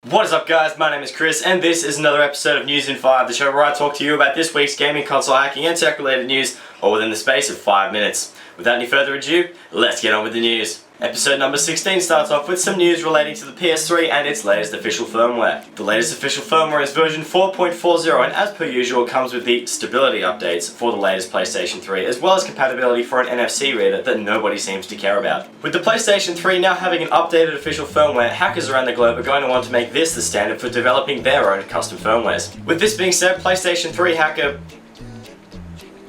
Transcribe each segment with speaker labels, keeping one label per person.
Speaker 1: What is up guys, my name is Chris and this is another episode of News in 5, the show where I talk to you about this week's gaming, console hacking and tech related news all within the space of 5 minutes. Without any further ado, let's get on with the news. Episode number 16 starts off with some news relating to the PS3 and its latest official firmware. The latest official firmware is version 4.40 and as per usual comes with the stability updates for the latest PlayStation 3 as well as compatibility for an NFC reader that nobody seems to care about. With the PlayStation 3 now having an updated official firmware, hackers around the globe are going to want to make this the standard for developing their own custom firmwares. With this being said, PlayStation 3 hacker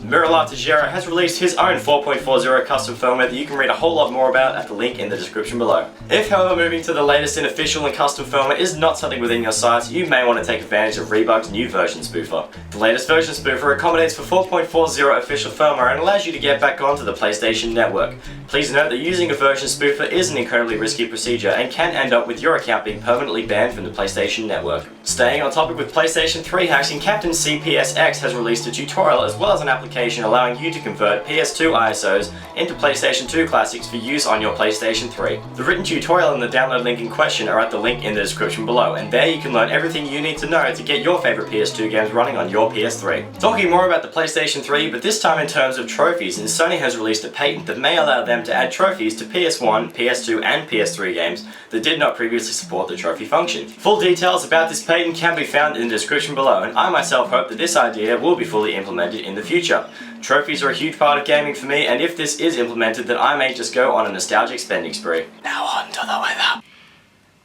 Speaker 1: Tejera has released his own 4.40 custom firmware that you can read a whole lot more about at the link in the description below. If however moving to the latest in official and custom firmware is not something within your sights, you may want to take advantage of Rebug's new version spoofer. The latest version spoofer accommodates for 4.40 official firmware and allows you to get back onto the PlayStation Network. Please note that using a version spoofer is an incredibly risky procedure and can end up with your account being permanently banned from the PlayStation Network. Staying on topic with PlayStation 3 hacks, Captain CPSX has released a tutorial as well as an application allowing you to convert PS2 ISOs into PlayStation 2 classics for use on your PlayStation 3. The written tutorial and the download link in question are at the link in the description below, and there you can learn everything you need to know to get your favorite PS2 games running on your PS3. Talking more about the PlayStation 3, but this time in terms of trophies, and Sony has released a patent that may allow them to add trophies to PS1, PS2 and PS3 games that did not previously support the trophy function. Full details about this patent can be found in the description below, and I myself hope that this idea will be fully implemented in the future. Trophies are a huge part of gaming for me, and if this is implemented, then I may just go on a nostalgic spending spree. Now on to the weather.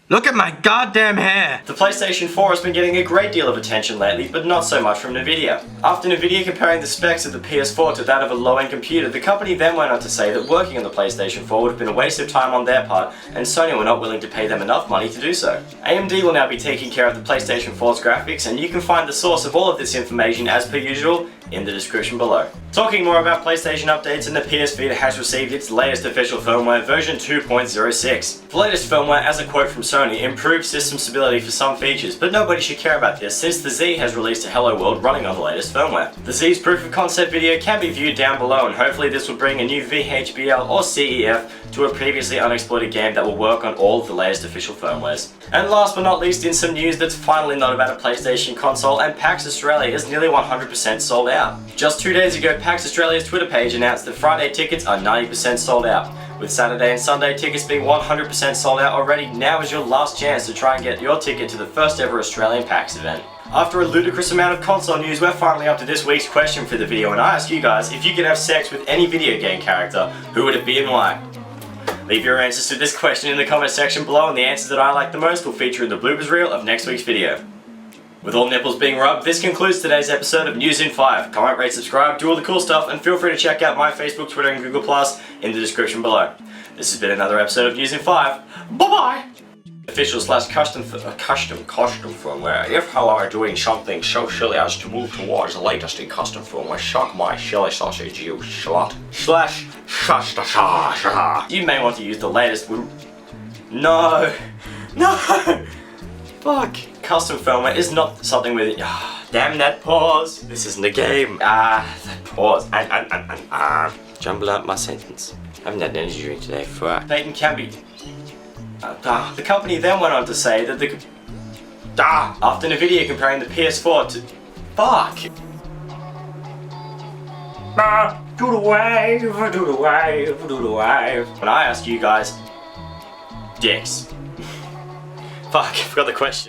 Speaker 1: Look at my goddamn hair! The PlayStation 4 has been getting a great deal of attention lately, but not so much from Nvidia. After Nvidia comparing the specs of the PS4 to that of a low-end computer, the company then went on to say that working on the PlayStation 4 would have been a waste of time on their part, and Sony were not willing to pay them enough money to do so. AMD will now be taking care of the PlayStation 4's graphics, and you can find the source of all of this information as per usual in the description below. Talking more about PlayStation updates, and the PS Vita has received its latest official firmware, version 2.06. The latest firmware, as a quote from Sony, improved system stability for some features, but nobody should care about this since the Z has released a Hello World running on the latest firmware. The Z's proof of concept video can be viewed down below, and hopefully this will bring a new VHBL or CEF to a previously unexploited game that will work on all of the latest official firmwares. And last but not least, in some news that's finally not about a PlayStation console, and PAX Australia is nearly 100% sold out. Just 2 days ago, PAX Australia's Twitter page announced that Friday tickets are 90% sold out. With Saturday and Sunday tickets being 100% sold out already, now is your last chance to try and get your ticket to the first ever Australian PAX event. After a ludicrous amount of console news, we're finally up to this week's question for the video, and I ask you guys, if you could have sex with any video game character, who would it be and why? Leave your answers to this question in the comment section below, and the answers that I like the most will feature in the bloopers reel of next week's video. With all nipples being rubbed, this concludes today's episode of News in 5. Comment, rate, subscribe, do all the cool stuff, and feel free to check out my Facebook, Twitter, and Google Plus in the description below. This has been another episode of News in 5. Bye-bye! Official / custom firmware. If, however, doing something so silly as to move towards the latest in custom firmware, suck my chili sausage, you slut. / You may want to use the latest. No! Fuck! Custom firmware is not something with it. Damn that pause! This isn't a game. That pause. Jumble out my sentence. I haven't had an energy drink today. Fuck. Patent can be. The company then went on to say that the. After Nvidia comparing the PS4 to. Fuck! Do the wave, do the wave, do the wave. When I ask you guys, dicks. Fuck, I forgot the question.